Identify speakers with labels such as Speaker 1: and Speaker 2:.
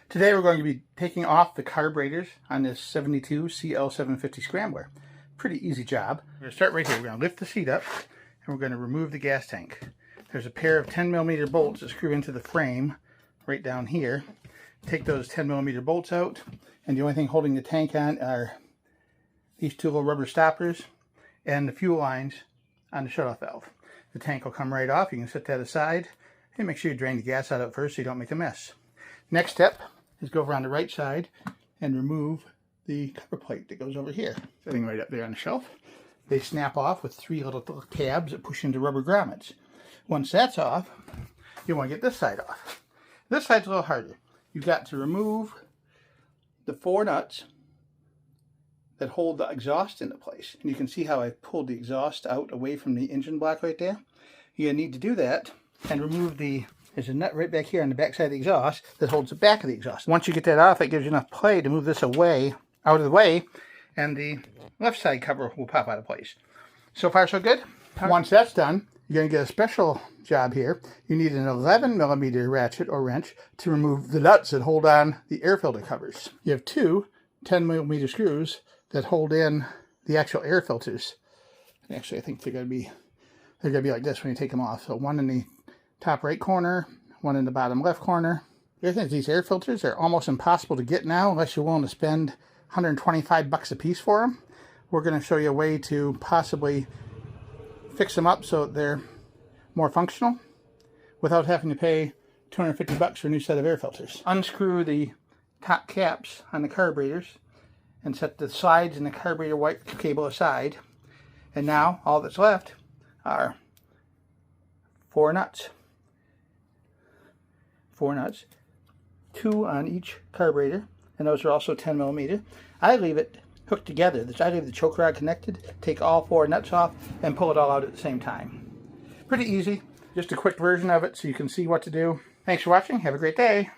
Speaker 1: Today we're going to be taking off the carburetors on this 72 CL750 Scrambler. Pretty easy job. We're going to start right here. We're going to lift the seat up and we're going to remove the gas tank. There's a pair of 10mm bolts that screw into the frame right down here. Take those 10mm bolts out, and the only thing holding the tank on are these two little rubber stoppers and the fuel lines on the shutoff valve. The tank will come right off. You can set that aside and make sure you drain the gas out of it first so you don't make a mess. Next step is go over on the right side and remove the cover plate that goes over here. Sitting right up there on the shelf. They snap off with three little tabs that push into rubber grommets. Once that's off, you want to get this side off. This side's a little harder. You've got to remove the four nuts that hold the exhaust into place. And you can see how I pulled the exhaust out away from the engine block right there. You're going to need to do that and remove there's a nut right back here on the back side of the exhaust that holds the back of the exhaust. Once you get that off, it gives you enough play to move this out of the way, and the left side cover will pop out of place. So far so good. Once that's done, you're going to get a special job here. You need an 11mm ratchet or wrench to remove the nuts that hold on the air filter covers. You have two 10mm screws that hold in the actual air filters. Actually, I think they're going to be like this when you take them off. So one in the top right corner, one in the bottom left corner. The other thing is these air filters are almost impossible to get now unless you're willing to spend $125 a piece for them. We're going to show you a way to possibly fix them up so they're more functional without having to pay $250 for a new set of air filters. Unscrew the top caps on the carburetors and set the slides and the carburetor white cable aside. And now all that's left are four nuts. Two on each carburetor, and those are also 10mm. I leave it hooked together. I leave the choke rod connected, take all four nuts off, and pull it all out at the same time. Pretty easy. Just a quick version of it so you can see what to do. Thanks for watching. Have a great day.